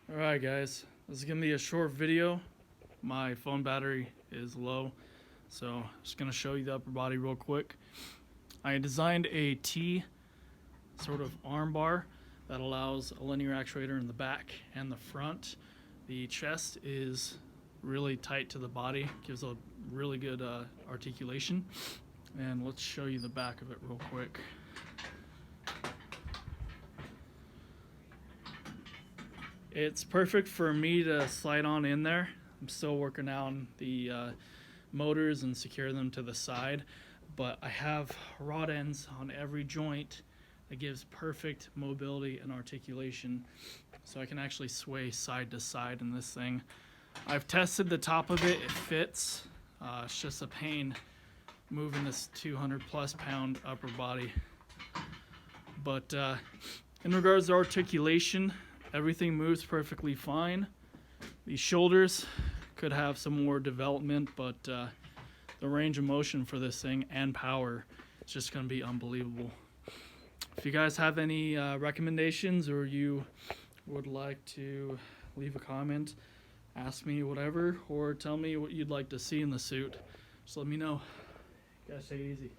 Alright guys, this is going to be a short video. My phone battery is low, so I'm just going to show you the upper body real quick. I designed a T sort of arm bar that allows a linear actuator in the back and the front. The chest is really tight to the body, gives a really good articulation. And let's show you the back of it real quick. It's perfect for me to slide on in there. I'm still working on the motors and secure them to the side, but I have rod ends on every joint that gives perfect mobility and articulation, so I can actually sway side to side in this thing. I've tested the top of it, it fits. It's just a pain moving this 200+ pound upper body. But in regards to articulation, everything moves perfectly fine. These shoulders could have some more development, but the range of motion for this thing and power is just going to be unbelievable. If you guys have any recommendations, or you would like to leave a comment, ask me whatever, or tell me what you'd like to see in the suit, just let me know. You guys take it easy.